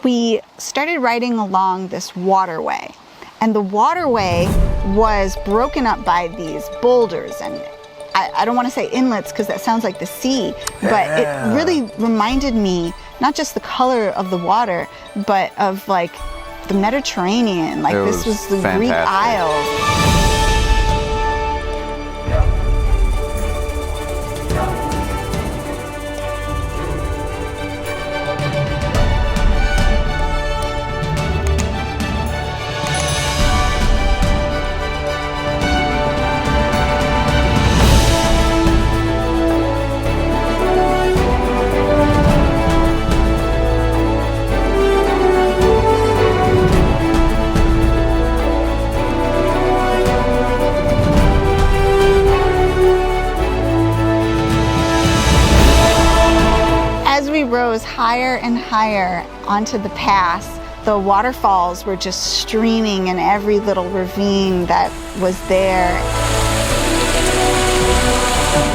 We started riding along this waterway, and the waterway was broken up by these boulders, and I don't want to say inlets because that sounds like the sea, but it really reminded me not just the color of the water, but of like the Mediterranean. Like this was the fantastic Greek Isles. Rose higher and higher onto the pass, the waterfalls were just streaming in every little ravine that was there.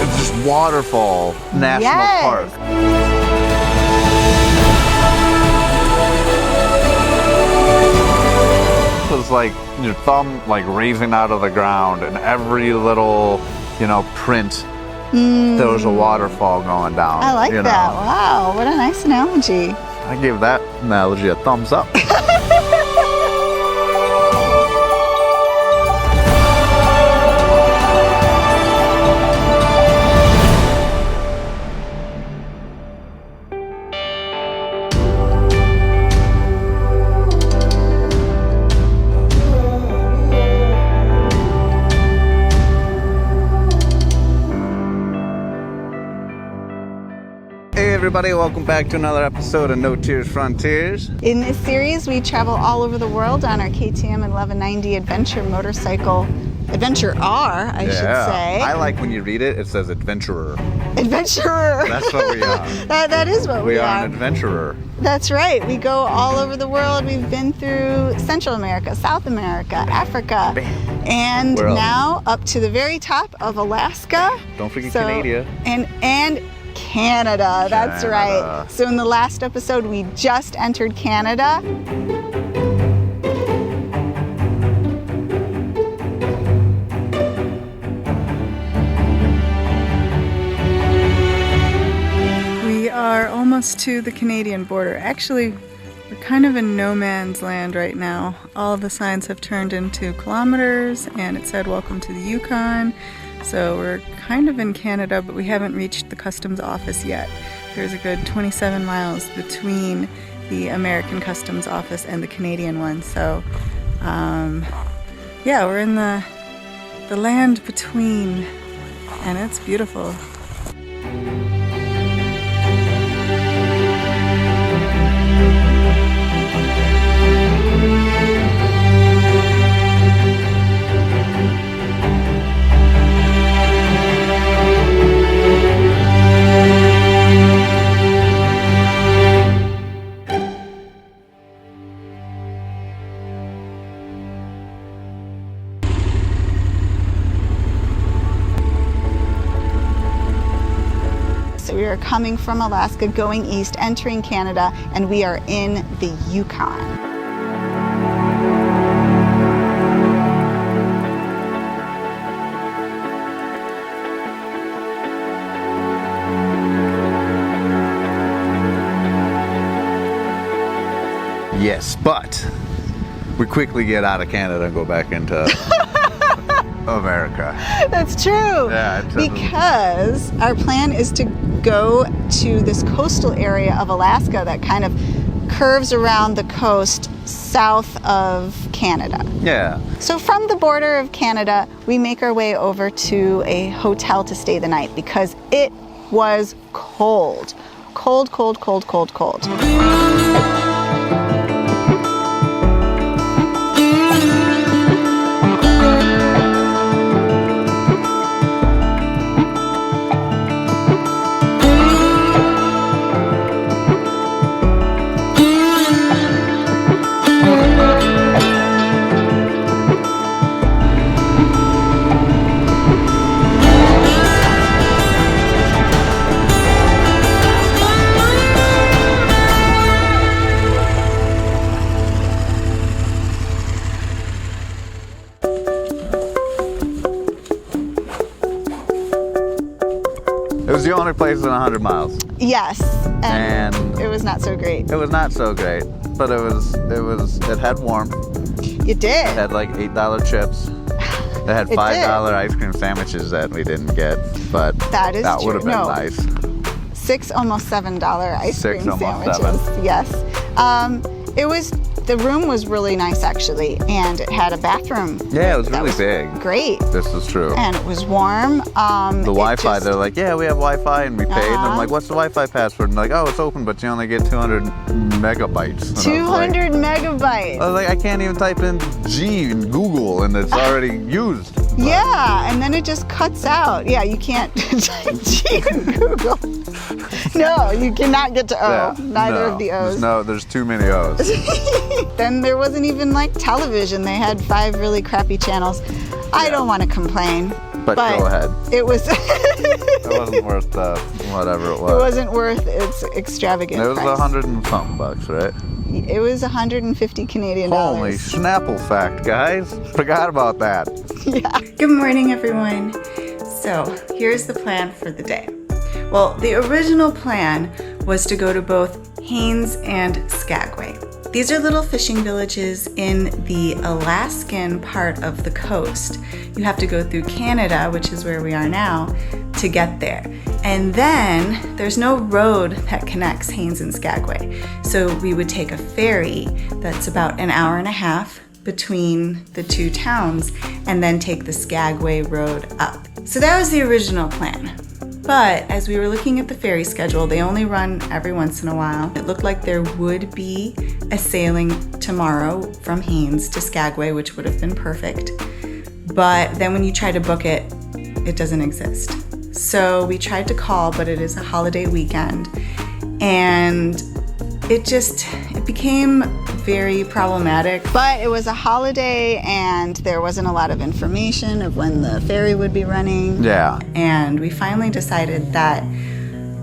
It's just Waterfall National Park. It was like your thumb like raising out of the ground, and every little, print. There was a waterfall going down. I like that. Wow, what a nice analogy. I gave that analogy a thumbs up. Everybody, welcome back to another episode of Notiers Frontiers. In this series, we travel all over the world on our KTM 1190 adventure motorcycle. Adventure R, I should say. I like when you read it, it says adventurer. Adventurer. That's what we are. that is what we are. We are an adventurer. That's right. We go all over the world. We've been through Central America, South America, Africa, and now up to the very top of Alaska. Don't forget Canada. And Canada, that's right. So in the last episode, we just entered Canada. We are almost to the Canadian border. Actually, we're kind of in no man's land right now. All of the signs have turned into kilometers, and it said, "Welcome to the Yukon." So we're kind of in Canada, but we haven't reached the customs office yet. There's a good 27 miles between the American customs office and the Canadian one. So yeah, we're in the land between, and it's beautiful. We are coming from Alaska, going east, entering Canada, and we are in the Yukon. Yes, but we quickly get out of Canada and go back into America. That's true. Yeah, because our plan is to go to this coastal area of Alaska that kind of curves around the coast south of Canada. Yeah. So from the border of Canada, we make our way over to a hotel to stay the night because it was cold. Cold, cold, cold, cold, cold. was the only place in 100 miles. Yes, and it was not so great. It was not so great, but it had warmth. It did. It had like $8 chips. It had $5 ice cream sandwiches that we didn't get, but that would have been nice. $6, almost $7 ice cream sandwiches. $7. Yes. The room was really nice actually, and it had a bathroom. Yeah, it was really big. Great. This is true. And it was warm. The Wi-Fi, they're like, yeah, we have Wi-Fi, and we paid. And I'm like, what's the Wi-Fi password? And they're like, oh, it's open, but you only get 200 megabytes. 200 megabytes. I was like, I can't even type in G in Google, and it's already used. Yeah, and then it just cuts out. Yeah, you can't type G in Google. No, you cannot get to O. Yeah, Neither of the O's. There's too many O's. Then there wasn't even like television. They had 5 really crappy channels. I don't want to complain. But go ahead. It was. It wasn't worth whatever it was. It wasn't worth its extravagant price. It was price. $100 and something bucks, right? It was 150 Canadian dollars. Holy Snapple fact, guys. Forgot about that. Yeah. Good morning, everyone. So here's the plan for the day. Well, the original plan was to go to both Haines and Skagway. These are little fishing villages in the Alaskan part of the coast. You have to go through Canada, which is where we are now, to get there. And then there's no road that connects Haines and Skagway. So we would take a ferry that's about an hour and a half between the two towns and then take the Skagway road up. So that was the original plan. But as we were looking at the ferry schedule, they only run every once in a while. It looked like there would be a sailing tomorrow from Haines to Skagway, which would have been perfect. But then when you try to book it, it doesn't exist. So we tried to call, but it is a holiday weekend. And it became very problematic. But it was a holiday and there wasn't a lot of information of when the ferry would be running. Yeah. And we finally decided that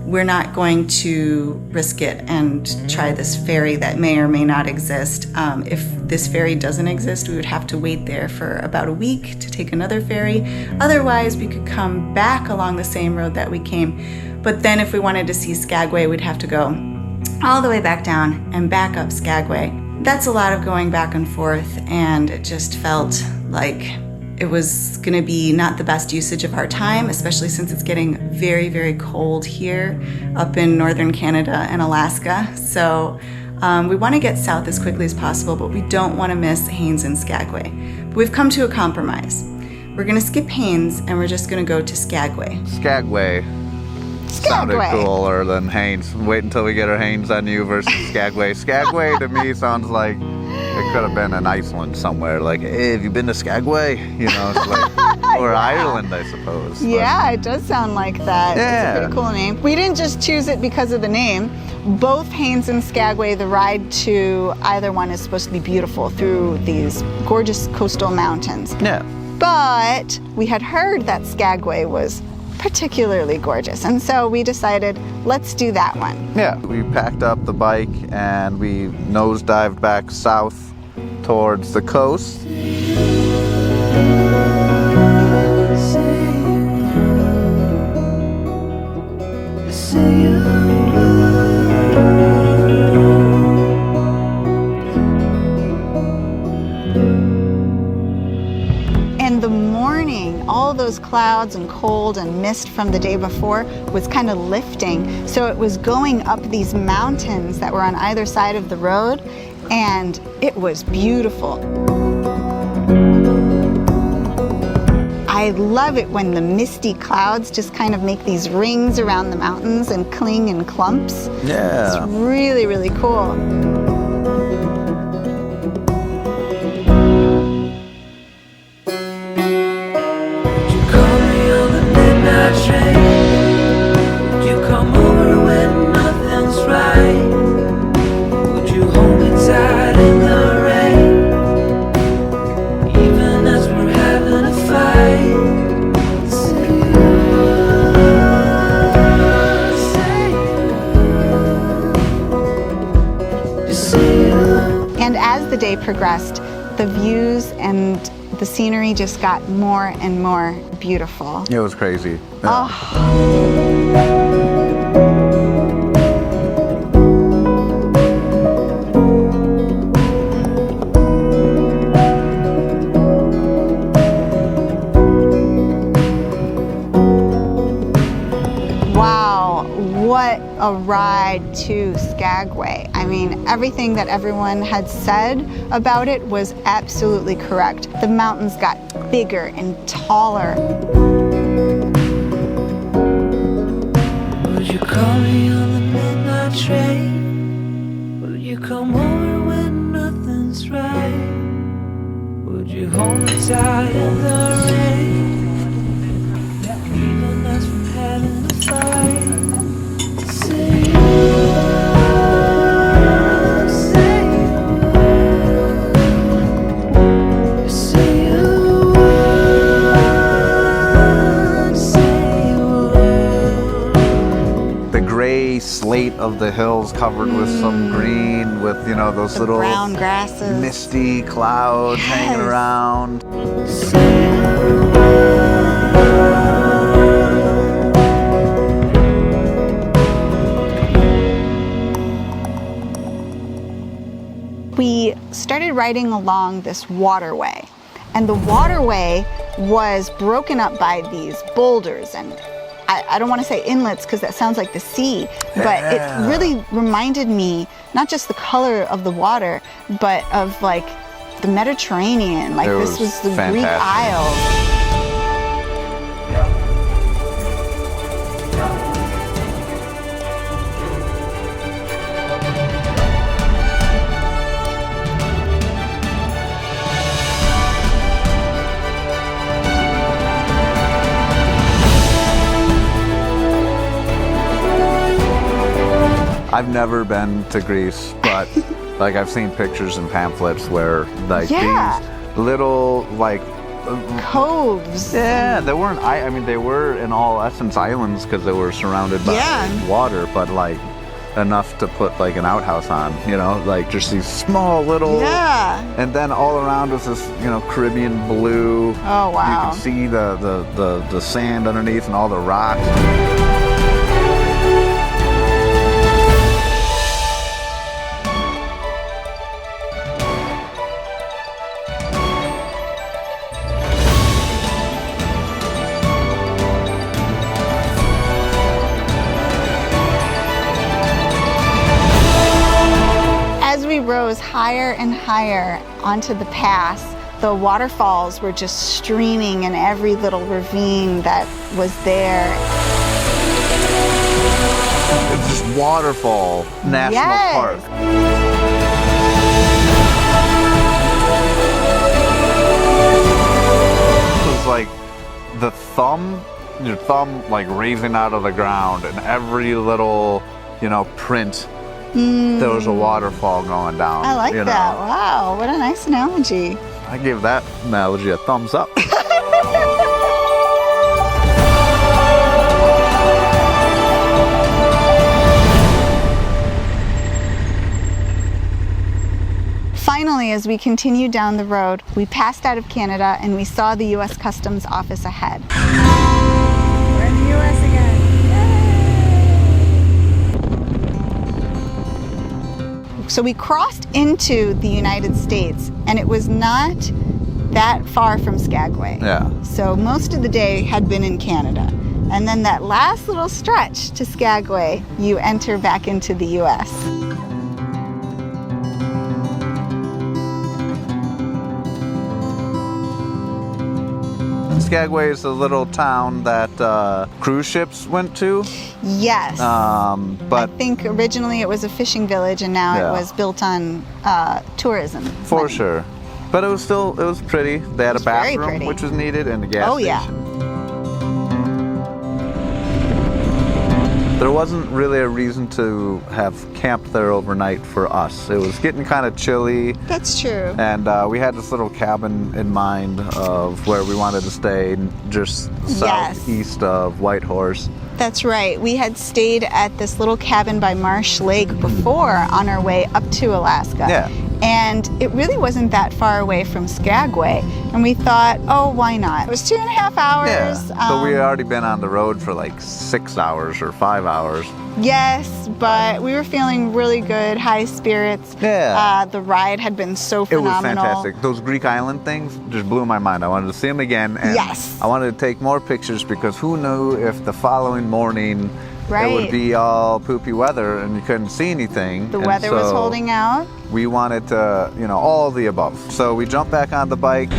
we're not going to risk it and try this ferry that may or may not exist. If this ferry doesn't exist, we would have to wait there for about a week to take another ferry. Otherwise, we could come back along the same road that we came. But then if we wanted to see Skagway, we'd have to go all the way back down and back up Skagway. That's a lot of going back and forth, and it just felt like it was going to be not the best usage of our time, especially since it's getting very, very cold here up in northern Canada and Alaska. So we want to get south as quickly as possible, but we don't want to miss Haines and Skagway. But we've come to a compromise. We're going to skip Haines and we're just going to go to Skagway. Skagway sounded cooler than Haines. Wait until we get our Haines on you versus Skagway. Skagway to me sounds like it could have been in Iceland somewhere. Like, hey, have you been to Skagway? You know, it's like, or Ireland, I suppose. Yeah, it does sound like that. Yeah. It's a pretty cool name. We didn't just choose it because of the name. Both Haines and Skagway, the ride to either one is supposed to be beautiful through these gorgeous coastal mountains. Yeah. But we had heard that Skagway was particularly gorgeous, and so we decided, let's do that one. Yeah, we packed up the bike and we nosedived back south towards the coast. In the morning, all those clouds and cold and mist from the day before was kind of lifting. So it was going up these mountains that were on either side of the road, and it was beautiful. I love it when the misty clouds just kind of make these rings around the mountains and cling in clumps. Yeah. It's really, really cool. And as the day progressed, the views and the scenery just got more and more beautiful. It was crazy. Oh. Wow, what a ride to Skagway. I mean, everything that everyone had said about it was absolutely correct. The mountains got bigger and taller. Would you call me on the midnight train? Would you come over when nothing's right? Would you hold me tight in the rain? Even us from having a fight. Say you would, say you would. Say you would, say you would. The gray slate of the hills covered with some green, with, you know, those The little brown grasses. misty clouds hanging Yes. around. Say you We started riding along this waterway, and the waterway was broken up by these boulders, and I don't want to say inlets because that sounds like the sea, but Yeah. it really reminded me not just the color of the water, but of like the Mediterranean. Like It this was was the Greek fantastic. Isles. I've never been to Greece, but like I've seen pictures and pamphlets where like Yeah. these little like Coves. yeah, they weren't. I mean, they were in all essence islands because they were surrounded by Yeah. water, but like enough to put like an outhouse on. You know, like just these small little. Yeah. And then all around was this, you know, Caribbean blue. Oh, wow. You can see the sand underneath and all the rocks. As we rose higher and higher onto the pass, the waterfalls were just streaming in every little ravine that was there. It's this waterfall national Yes. park. It was like your thumb like raising out of the ground, and every little, you know, print. There was a waterfall going down. I like you that. know. Wow, what a nice analogy. I give that analogy a thumbs up. Finally, as we continued down the road, we passed out of Canada and we saw the U.S. Customs office ahead. We're in the U.S. again. So we crossed into the United States, and it was not that far from Skagway. Yeah. So most of the day had been in Canada. And then that last little stretch to Skagway, you enter back into the U.S. Skagway is a little town that cruise ships went to. Yes. I But think originally it was a fishing village, and now Yeah. it was built on tourism. for money. sure. But it was pretty. They had a It's very bathroom, pretty. which was needed, and a gas Oh, yeah. station. There wasn't really a reason to have camped there overnight for us. It was getting kind of chilly, That's true. and we had this little cabin in mind of where we wanted to stay, just southeast of Whitehorse. That's right. We had stayed at this little cabin by Marsh Lake before on our way up to Alaska. Yeah. And it really wasn't that far away from Skagway. And we thought, oh, why not? It was 2.5 hours. Yeah, but we had already been on the road for like 6 hours or 5 hours. Yes, but we were feeling really good, high spirits. Yeah. The ride had been so phenomenal. It was fantastic. Those Greek island things just blew my mind. I wanted to see them again. And yes. I wanted to take more pictures because who knew if the following morning right. it would be all poopy weather and you couldn't see anything. The weather was holding out. We wanted to, you know, all of the above. So we jumped back on the bike.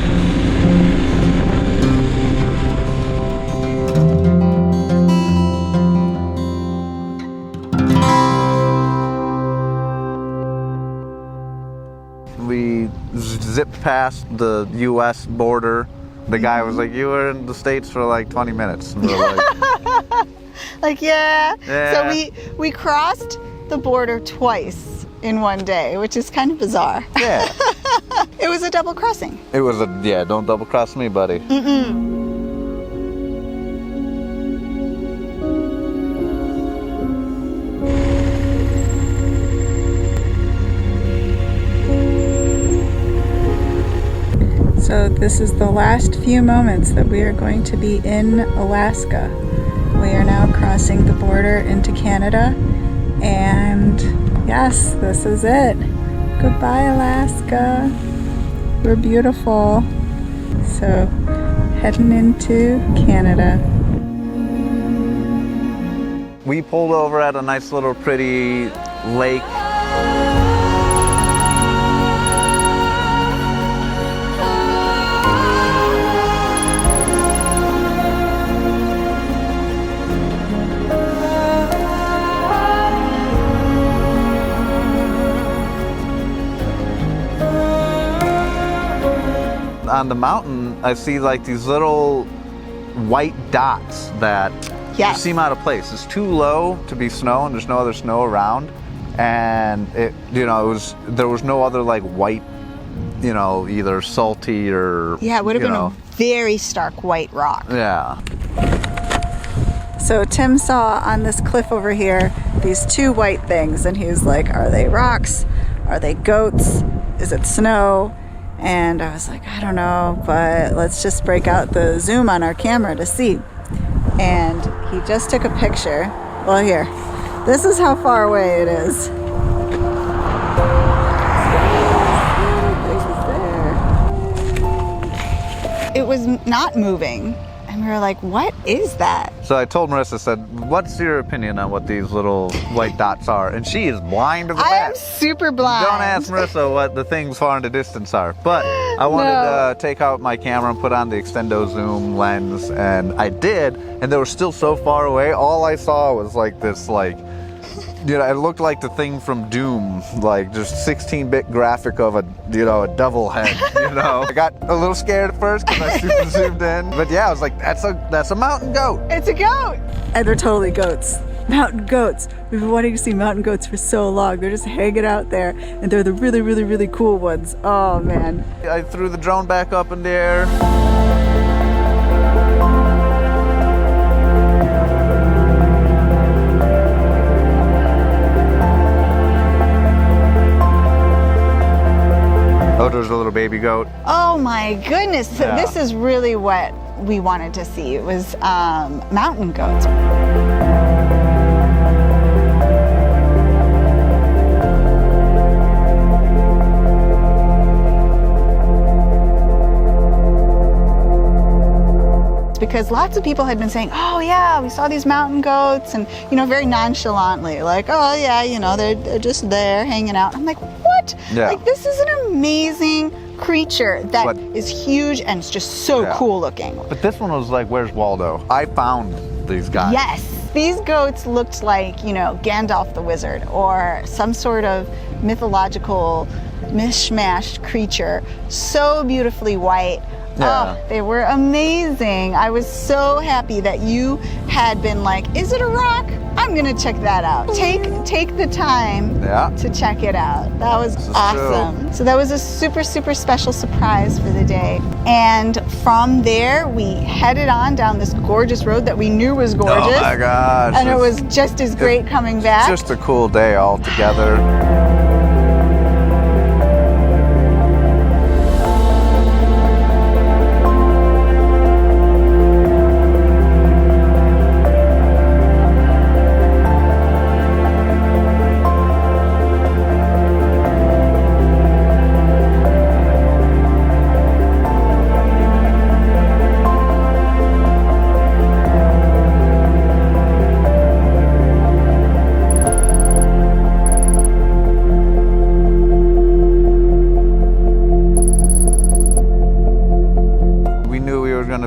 We zipped past the U.S. border. The guy was like, "You were in the States for like 20 minutes." And we're like, like, yeah. Yeah. So we crossed the border twice in one day, which is kind of bizarre. Yeah. It was a double crossing. It was a, yeah, don't double cross me, buddy. Mm-mm. So this is the last few moments that we are going to be in Alaska. We are now crossing the border into Canada, and yes, this is it. Goodbye, Alaska. We're beautiful. So, heading into Canada. We pulled over at a nice little pretty lake. On the mountain, I see like these little white dots that Yes. seem out of place. It's too low to be snow, and there's no other snow around. And it, you know, there was no other like white, you know, either salty or Yeah, it would have you been know. a very stark white rock. Yeah. So Tim saw on this cliff over here these two white things, and he was like, are they rocks? Are they goats? Is it snow? And I was like, I don't know, but let's just break out the zoom on our camera to see. And he just took a picture. Well, here, this is how far away it is. It was not moving. And we were like, what is that? So I told Marissa, said, what's your opinion on what these little white dots are? And she is blind as a I bat. am super blind. Don't ask Marissa what the things far in the distance are. But I wanted to take out my camera and put on the extendo zoom lens, and I did, and they were still so far away. All I saw was like this, like, you know, it looked like the thing from Doom, like just 16-bit graphic of a, you know, a devil head, you know. I got a little scared at first because I super zoomed in, but yeah, I was like, that's a mountain goat. It's a goat. And they're totally goats. Mountain goats. We've been wanting to see mountain goats for so long. They're just hanging out there, and they're the really, really, really cool ones. Oh, man. I threw the drone back up in the air. Oh, there's a little baby goat. Oh my goodness. So Yeah. this is really what we wanted to see. It was mountain goats. Because lots of people had been saying, oh yeah, we saw these mountain goats, and you know, very nonchalantly, like, oh yeah, you know, they're just there hanging out. I'm like, what? Yeah. Like, this is an amazing creature that But- is huge and it's just so Yeah. cool looking. But this one was like, where's Waldo? I found these guys. Yes, these goats looked like, you know, Gandalf the Wizard or some sort of mythological mishmashed creature. So beautifully white. Yeah. Oh, they were amazing. I was so happy that you had been like, is it a rock? I'm gonna check that out. Take the time Yeah. to check it out. That was This is awesome. true. So that was a super, super special surprise for the day. And from there, we headed on down this gorgeous road that we knew was gorgeous. Oh my gosh. And it it's was just as great coming back. just a cool day altogether.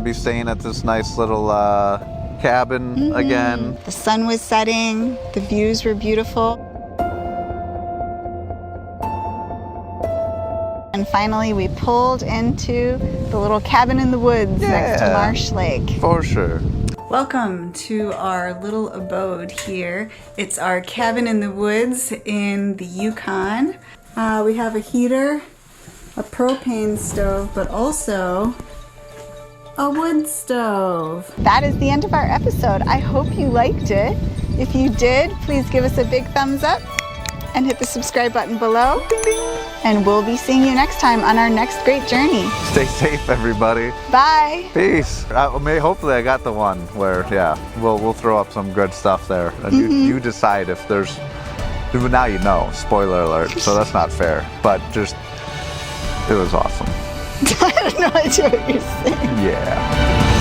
be staying at this nice little cabin again. The sun was setting, the views were beautiful. And finally we pulled into the little cabin in the woods next to Marsh Lake. For sure. Welcome to our little abode here. It's our cabin in the woods in the Yukon. We have a heater, a propane stove, but also a wood stove. That is the end of our episode. I hope you liked it. If you did, please give us a big thumbs up and hit the subscribe button below. Ding, ding. And we'll be seeing you next time on our next great journey. Stay safe, everybody. Bye. Peace. Hopefully I got the one where, we'll throw up some good stuff there. And you decide if there's, now you know, spoiler alert, so that's not fair. But just, it was awesome. I have no idea what you're saying. Yeah.